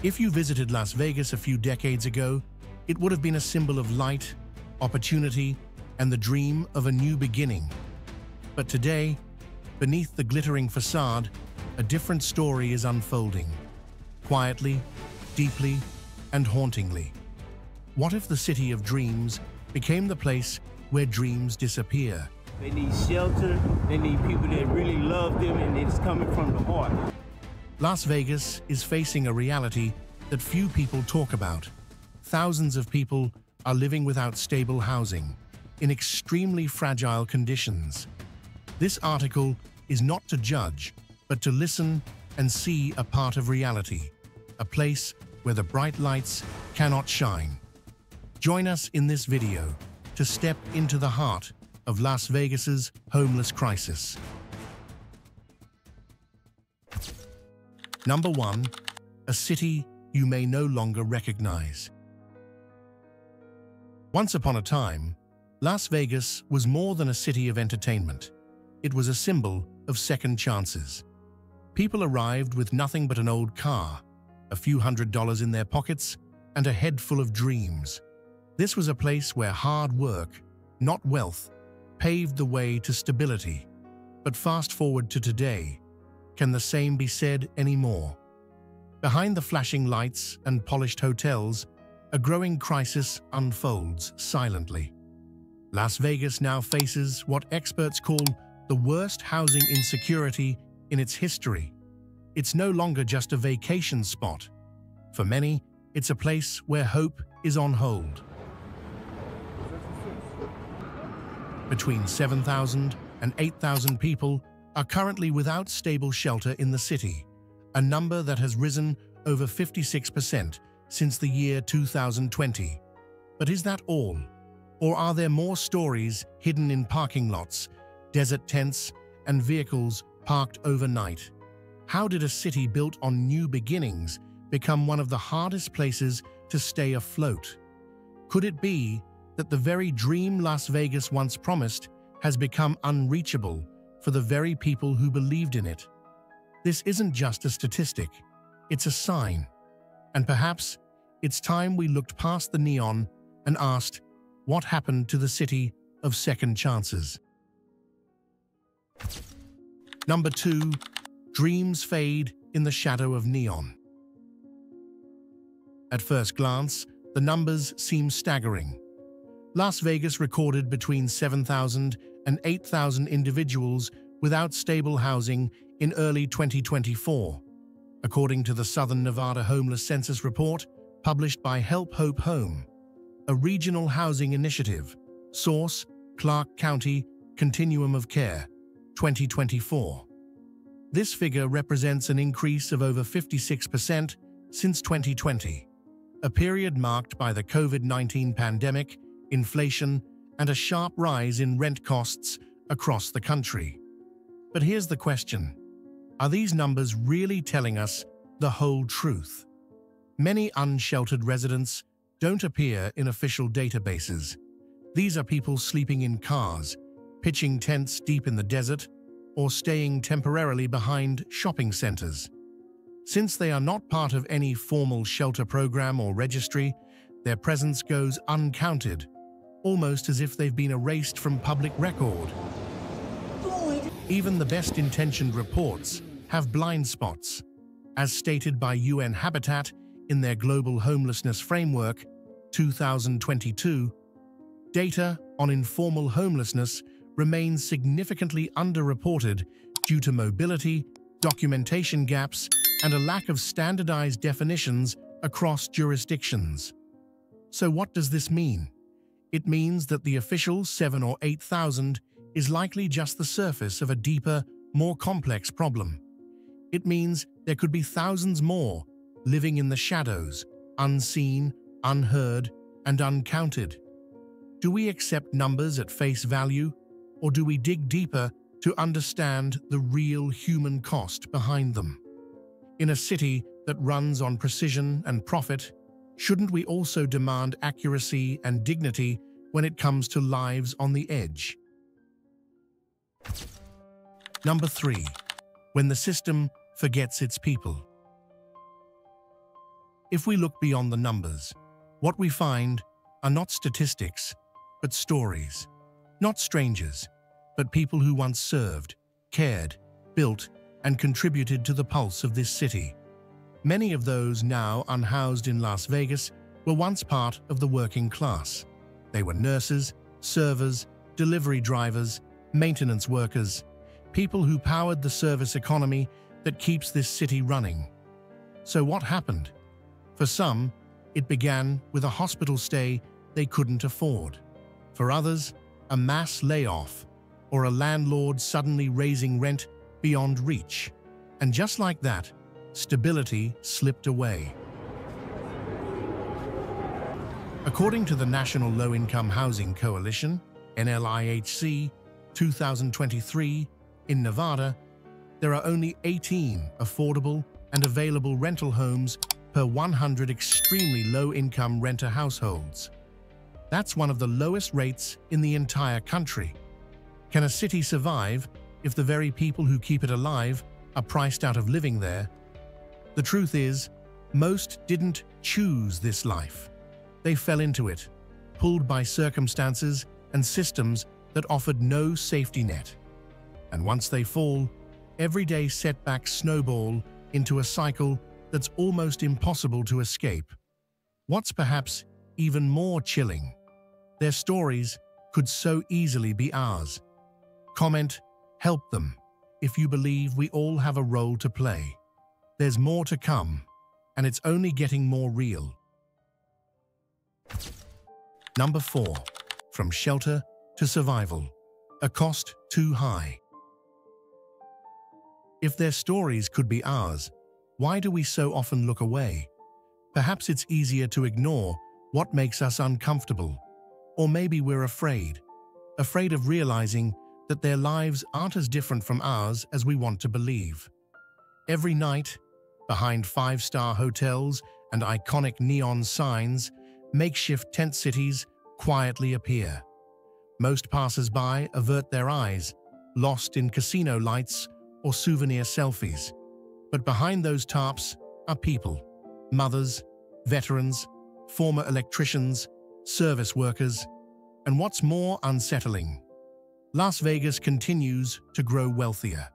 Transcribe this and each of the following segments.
If you visited Las Vegas a few decades ago, it would have been a symbol of light, opportunity, and the dream of a new beginning. But today, beneath the glittering facade, a different story is unfolding. Quietly, deeply, and hauntingly. What if the city of dreams became the place where dreams disappear? They need shelter, they need people that really love them, and it's coming from the heart. Las Vegas is facing a reality that few people talk about. Thousands of people are living without stable housing, in extremely fragile conditions. This article is not to judge, but to listen and see a part of reality, a place where the bright lights cannot shine. Join us in this video to step into the heart of Las Vegas's homeless crisis. Number 1. A city you may no longer recognize. Once upon a time, Las Vegas was more than a city of entertainment. It was a symbol of second chances. People arrived with nothing but an old car, a few $100s in their pockets, and a head full of dreams. This was a place where hard work, not wealth, paved the way to stability. But fast forward to today, can the same be said anymore? Behind the flashing lights and polished hotels, a growing crisis unfolds silently. Las Vegas now faces what experts call the worst housing insecurity in its history. It's no longer just a vacation spot. For many, it's a place where hope is on hold. Between 7,000 and 8,000 people are currently without stable shelter in the city, a number that has risen over 56% since the year 2020. But is that all? Or are there more stories hidden in parking lots, desert tents, and vehicles parked overnight? How did a city built on new beginnings become one of the hardest places to stay afloat? Could it be that the very dream Las Vegas once promised has become unreachable for the very people who believed in it? This isn't just a statistic, it's a sign. And perhaps it's time we looked past the neon and asked, what happened to the city of second chances? Number 2. Dreams fade in the shadow of neon. At first glance, the numbers seem staggering. Las Vegas recorded between 7,000 and 8,000 individuals without stable housing in early 2024, according to the Southern Nevada Homeless Census Report published by Help Hope Home, a regional housing initiative. Source: Clark County Continuum of Care, 2024. This figure represents an increase of over 56% since 2020, a period marked by the COVID-19 pandemic, inflation, and a sharp rise in rent costs across the country. But here's the question: are these numbers really telling us the whole truth? Many unsheltered residents don't appear in official databases. These are people sleeping in cars, pitching tents deep in the desert, or staying temporarily behind shopping centers. Since they are not part of any formal shelter program or registry, their presence goes uncounted, almost as if they've been erased from public record. Even the best-intentioned reports have blind spots. As stated by UN Habitat in their Global Homelessness Framework, 2022, data on informal homelessness remains significantly underreported due to mobility, documentation gaps, and a lack of standardized definitions across jurisdictions. So what does this mean? It means that the official 7,000 or 8,000 is likely just the surface of a deeper, more complex problem. It means there could be thousands more living in the shadows, unseen, unheard, and uncounted. Do we accept numbers at face value, or do we dig deeper to understand the real human cost behind them? In a city that runs on precision and profit, shouldn't we also demand accuracy and dignity when it comes to lives on the edge? Number 3. When the system forgets its people. If we look beyond the numbers, what we find are not statistics, but stories. Not strangers, but people who once served, cared, built, and contributed to the pulse of this city. Many of those now unhoused in Las Vegas were once part of the working class. They were nurses, servers, delivery drivers, maintenance workers, people who powered the service economy that keeps this city running. So what happened? For some, it began with a hospital stay they couldn't afford. For others, a mass layoff, or a landlord suddenly raising rent beyond reach. And just like that, stability slipped away. According to the National Low-Income Housing Coalition, NLIHC, 2023, in Nevada, there are only 18 affordable and available rental homes per 100 extremely low-income renter households. That's one of the lowest rates in the entire country. Can a city survive if the very people who keep it alive are priced out of living there? The truth is, most didn't choose this life. They fell into it, pulled by circumstances and systems that offered no safety net. And once they fall, everyday setbacks snowball into a cycle that's almost impossible to escape. What's perhaps even more chilling, their stories could so easily be ours. Comment, help them, if you believe we all have a role to play. There's more to come, and it's only getting more real. Number 4. From shelter to survival. A cost too high. If their stories could be ours, why do we so often look away? Perhaps it's easier to ignore what makes us uncomfortable. Or maybe we're afraid of realizing that their lives aren't as different from ours as we want to believe. Every night, behind five-star hotels and iconic neon signs, makeshift tent cities quietly appear. Most passers-by avert their eyes, lost in casino lights or souvenir selfies. But behind those tarps are people, mothers, veterans, former electricians, service workers, and what's more unsettling, Las Vegas continues to grow wealthier.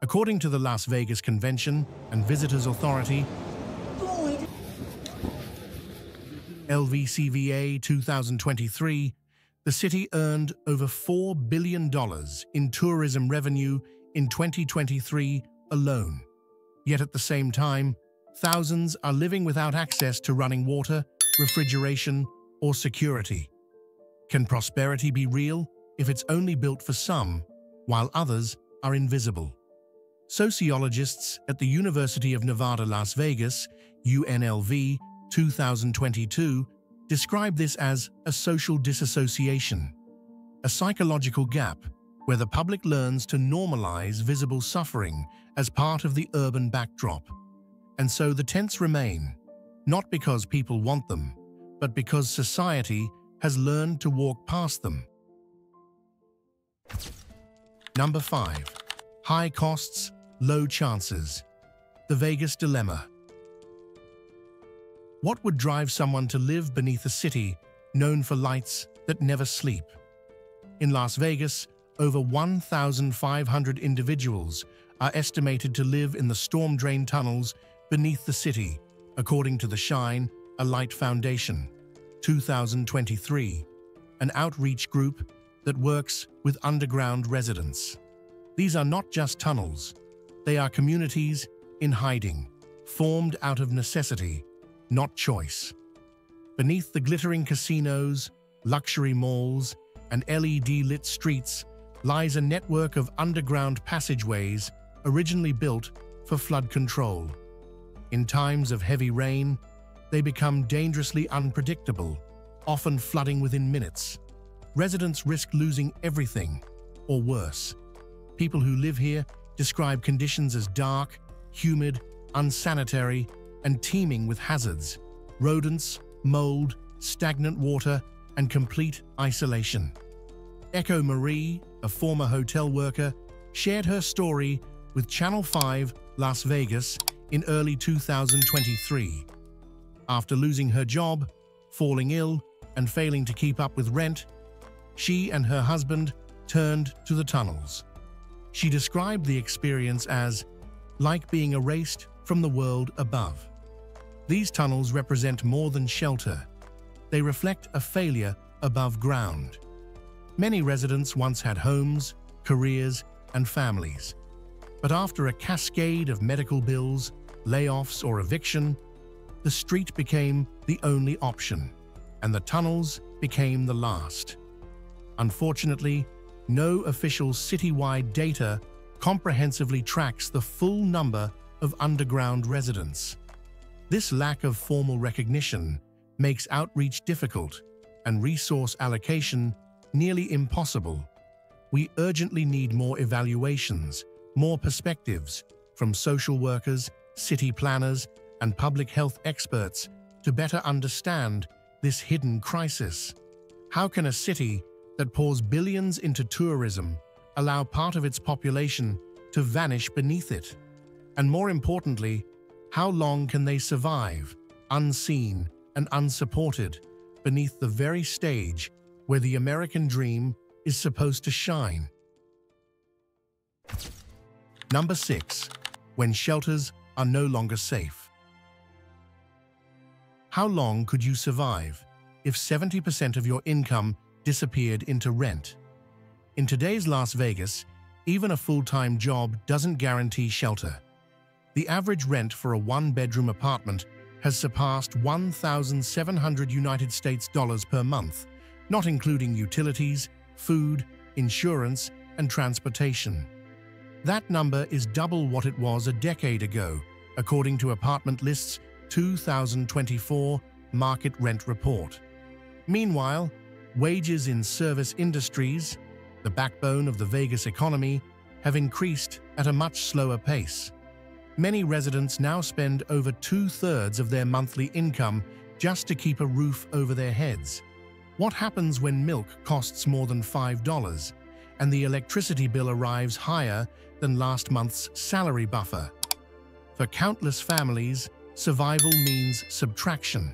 According to the Las Vegas Convention and Visitors Authority, LVCVA 2023, the city earned over $4 billion in tourism revenue in 2023 alone. Yet at the same time, thousands are living without access to running water, refrigeration, or security. Can prosperity be real if it's only built for some, while others are invisible? Sociologists at the University of Nevada, Las Vegas, UNLV 2022, describe this as a social disassociation, a psychological gap where the public learns to normalize visible suffering as part of the urban backdrop. And so the tents remain, not because people want them, but because society has learned to walk past them. Number 5. High costs, low chances. The Vegas dilemma. What would drive someone to live beneath a city known for lights that never sleep? In Las Vegas, over 1,500 individuals are estimated to live in the storm-drained tunnels beneath the city, according to the Shine a Light Foundation, 2023, an outreach group that works with underground residents. These are not just tunnels, they are communities in hiding, formed out of necessity, not choice. Beneath the glittering casinos, luxury malls, and LED-lit streets lies a network of underground passageways originally built for flood control. In times of heavy rain, they become dangerously unpredictable, often flooding within minutes. Residents risk losing everything, or worse. People who live here describe conditions as dark, humid, unsanitary, and teeming with hazards, rodents, mold, stagnant water, and complete isolation. Echo Marie, a former hotel worker, shared her story with Channel 5 Las Vegas in early 2023. After losing her job, falling ill, and failing to keep up with rent, she and her husband turned to the tunnels. She described the experience as like being erased from the world above. These tunnels represent more than shelter. They reflect a failure above ground. Many residents once had homes, careers, and families. But after a cascade of medical bills, layoffs, or eviction, the street became the only option, and the tunnels became the last. Unfortunately, no official citywide data comprehensively tracks the full number of underground residents. This lack of formal recognition makes outreach difficult and resource allocation nearly impossible. We urgently need more evaluations, more perspectives from social workers, city planners, and public health experts to better understand this hidden crisis. How can a city that pours billions into tourism allow part of its population to vanish beneath it? And more importantly, how long can they survive, unseen and unsupported, beneath the very stage where the American dream is supposed to shine? Number 6. When shelters are no longer safe. How long could you survive if 70% of your income disappeared into rent? In today's Las Vegas, even a full-time job doesn't guarantee shelter. The average rent for a one-bedroom apartment has surpassed $1,700 per month, not including utilities, food, insurance, and transportation. That number is double what it was a decade ago, according to Apartment List's 2024 Market Rent Report. Meanwhile, wages in service industries, the backbone of the Vegas economy, have increased at a much slower pace. Many residents now spend over 2/3 of their monthly income just to keep a roof over their heads. What happens when milk costs more than $5 and the electricity bill arrives higher than last month's salary buffer? For countless families, survival means subtraction.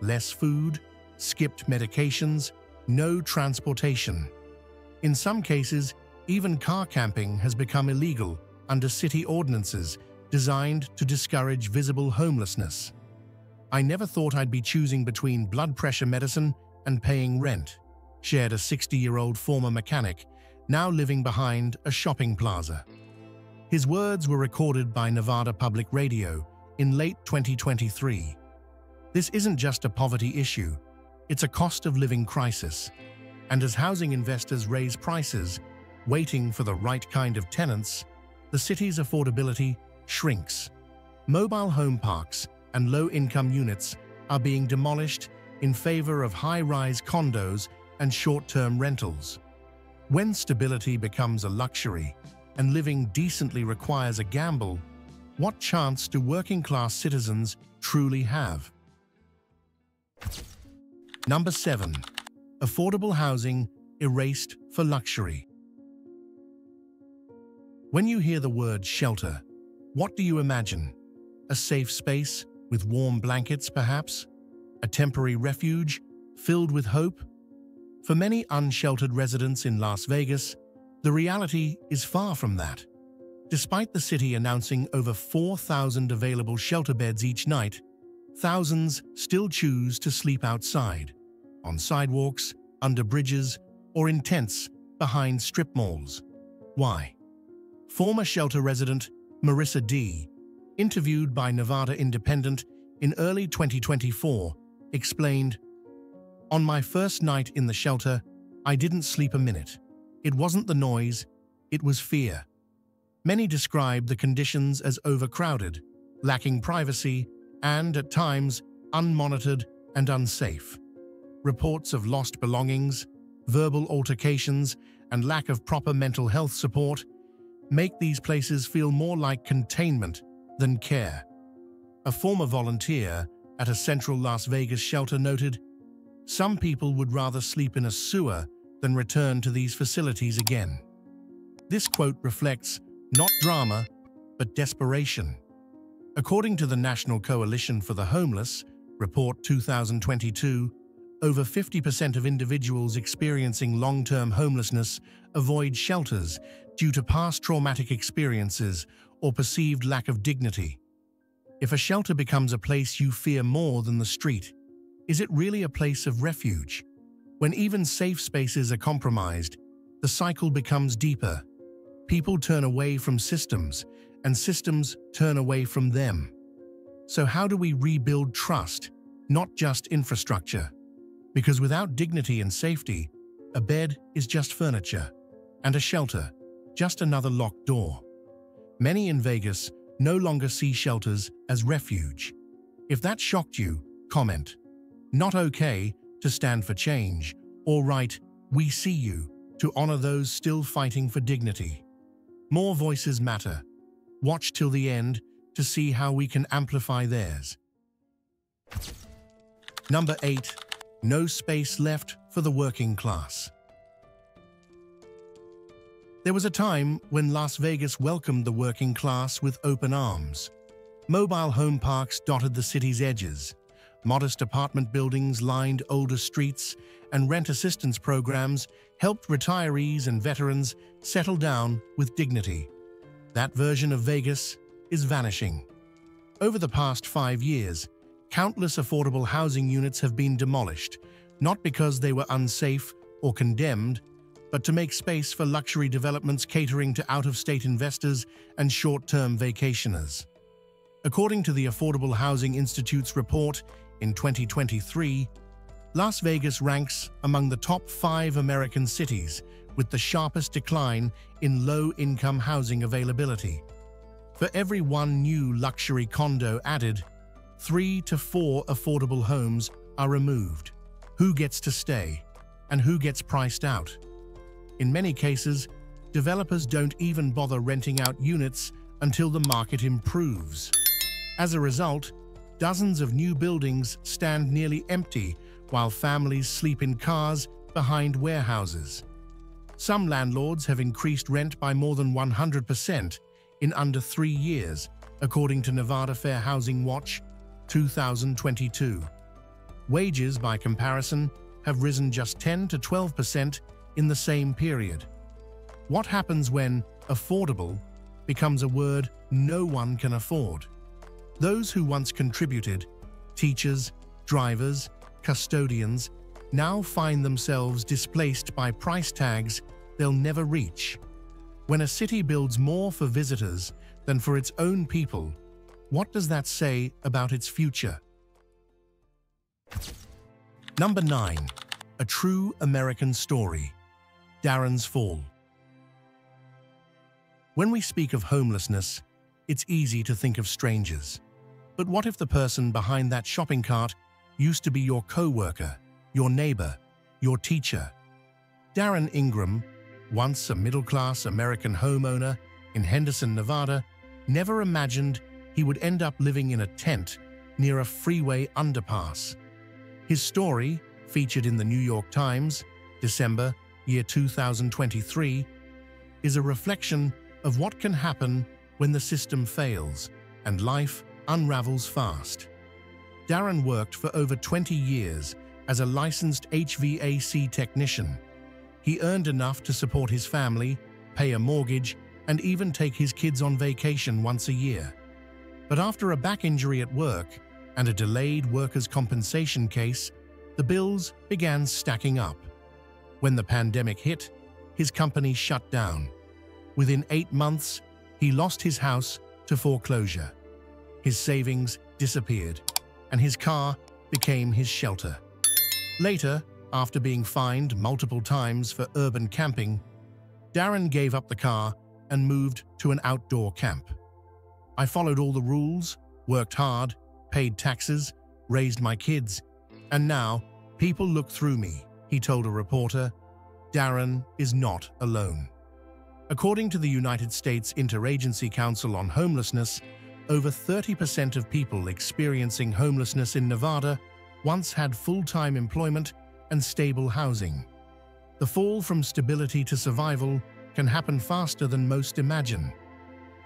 Less food, skipped medications, no transportation. In some cases, even car camping has become illegal under city ordinances designed to discourage visible homelessness. "I never thought I'd be choosing between blood pressure medicine and paying rent," shared a 60-year-old former mechanic, now living behind a shopping plaza. His words were recorded by Nevada Public Radio in late 2023. This isn't just a poverty issue, it's a cost of living crisis. And as housing investors raise prices, waiting for the right kind of tenants, the city's affordability shrinks. Mobile home parks and low-income units are being demolished in favor of high-rise condos and short-term rentals. When stability becomes a luxury and living decently requires a gamble, what chance do working-class citizens truly have? Number 7. Affordable housing erased for luxury. When you hear the word shelter, what do you imagine? A safe space with warm blankets, perhaps? A temporary refuge filled with hope? For many unsheltered residents in Las Vegas, the reality is far from that. Despite the city announcing over 4,000 available shelter beds each night, thousands still choose to sleep outside, on sidewalks, under bridges, or in tents behind strip malls. Why? Former shelter resident Marissa D., interviewed by Nevada Independent in early 2024, explained, "On my first night in the shelter, I didn't sleep a minute. It wasn't the noise, it was fear." Many described the conditions as overcrowded, lacking privacy, and, at times, unmonitored and unsafe. Reports of lost belongings, verbal altercations, and lack of proper mental health support make these places feel more like containment than care. A former volunteer at a central Las Vegas shelter noted, "Some people would rather sleep in a sewer than return to these facilities again." This quote reflects not drama, but desperation. According to the National Coalition for the Homeless, Report 2022, over 50% of individuals experiencing long-term homelessness avoid shelters due to past traumatic experiences or perceived lack of dignity. If a shelter becomes a place you fear more than the street, is it really a place of refuge? When even safe spaces are compromised, the cycle becomes deeper. People turn away from systems, and systems turn away from them. So how do we rebuild trust, not just infrastructure? Because without dignity and safety, a bed is just furniture, and a shelter, just another locked door. Many in Vegas no longer see shelters as refuge. If that shocked you, comment. Not okay to stand for change, or write, "We see you," to honor those still fighting for dignity. More voices matter. Watch till the end to see how we can amplify theirs. Number 8. No space left for the working class. There was a time when Las Vegas welcomed the working class with open arms. Mobile home parks dotted the city's edges. Modest apartment buildings lined older streets, and rent assistance programs helped retirees and veterans settle down with dignity. That version of Vegas is vanishing. Over the past 5 years, countless affordable housing units have been demolished, not because they were unsafe or condemned, but to make space for luxury developments catering to out-of-state investors and short-term vacationers. According to the Affordable Housing Institute's report in 2023, Las Vegas ranks among the top 5 American cities with the sharpest decline in low-income housing availability. For every one new luxury condo added, 3 to 4 affordable homes are removed. Who gets to stay, and who gets priced out? In many cases, developers don't even bother renting out units until the market improves. As a result, dozens of new buildings stand nearly empty while families sleep in cars behind warehouses. Some landlords have increased rent by more than 100% in under 3 years, according to Nevada Fair Housing Watch 2022. Wages, by comparison, have risen just 10 to 12% in the same period. What happens when affordable becomes a word no one can afford? Those who once contributed, teachers, drivers, custodians, now find themselves displaced by price tags they'll never reach. When a city builds more for visitors than for its own people, what does that say about its future? Number 9. A true American story. Darren's Fall. When we speak of homelessness, it's easy to think of strangers. But what if the person behind that shopping cart used to be your co-worker, your neighbor, your teacher? Darren Ingram, once a middle-class American homeowner in Henderson, Nevada, never imagined he would end up living in a tent near a freeway underpass. His story, featured in the New York Times, December, year 2023, is a reflection of what can happen when the system fails and life unravels fast. Darren worked for over 20 years as a licensed HVAC technician. He earned enough to support his family, pay a mortgage, and even take his kids on vacation once a year. But after a back injury at work and a delayed workers' compensation case, the bills began stacking up. When the pandemic hit, his company shut down. Within 8 months, he lost his house to foreclosure. His savings disappeared, and his car became his shelter. Later, after being fined multiple times for urban camping, Darren gave up the car and moved to an outdoor camp. "I followed all the rules, worked hard, paid taxes, raised my kids, and now people look through me," he told a reporter. Darren is not alone. According to the United States Interagency Council on Homelessness, over 30% of people experiencing homelessness in Nevada once had full-time employment and stable housing. The fall from stability to survival can happen faster than most imagine.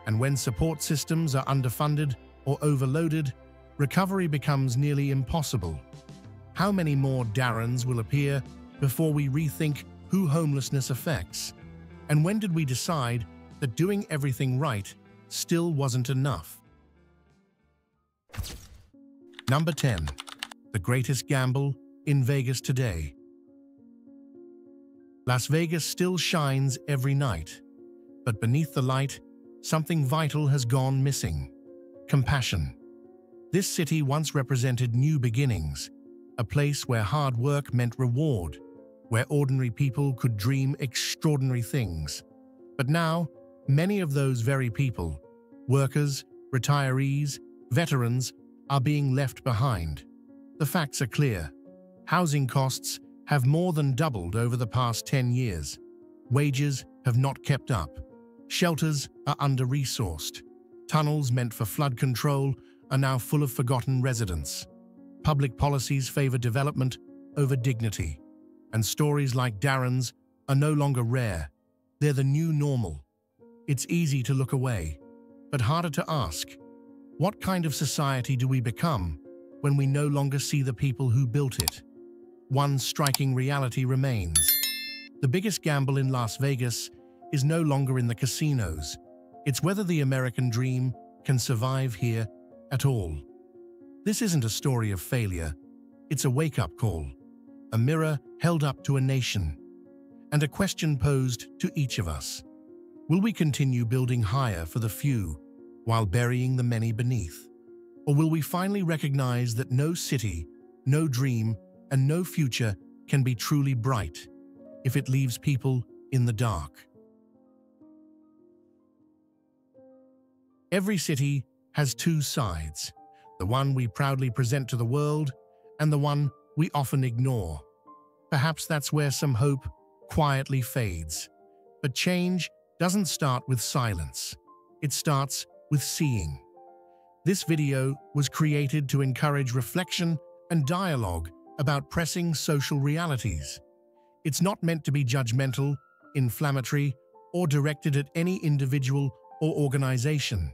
And when support systems are underfunded or overloaded, recovery becomes nearly impossible. How many more Darrens will appear before we rethink who homelessness affects? And when did we decide that doing everything right still wasn't enough? Number 10. The greatest gamble in Vegas today. Las Vegas still shines every night, but beneath the light, something vital has gone missing: compassion. This city once represented new beginnings, a place where hard work meant reward, where ordinary people could dream extraordinary things. But now, many of those very people, workers, retirees, veterans, are being left behind. The facts are clear. Housing costs have more than doubled over the past 10 years. Wages have not kept up. Shelters are under-resourced. Tunnels meant for flood control are now full of forgotten residents. Public policies favor development over dignity. And stories like Darren's are no longer rare. They're the new normal. It's easy to look away, but harder to ask. What kind of society do we become when we no longer see the people who built it? One striking reality remains. The biggest gamble in Las Vegas is no longer in the casinos. It's whether the American dream can survive here at all. This isn't a story of failure. It's a wake-up call, a mirror held up to a nation, and a question posed to each of us. Will we continue building higher for the few while burying the many beneath? Or will we finally recognize that no city, no dream, and no future can be truly bright if it leaves people in the dark? Every city has two sides, the one we proudly present to the world and the one we often ignore. Perhaps that's where some hope quietly fades. But change doesn't start with silence. It starts with seeing. This video was created to encourage reflection and dialogue about pressing social realities. It's not meant to be judgmental, inflammatory, or directed at any individual or organization.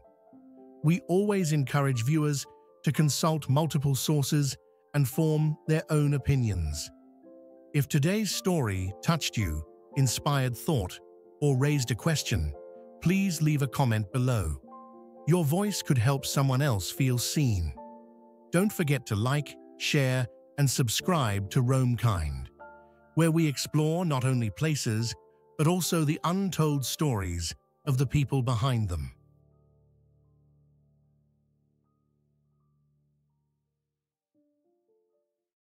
We always encourage viewers to consult multiple sources and form their own opinions. If today's story touched you, inspired thought, or raised a question, please leave a comment below. Your voice could help someone else feel seen. Don't forget to like, share, and subscribe to Roamkind, where we explore not only places, but also the untold stories of the people behind them.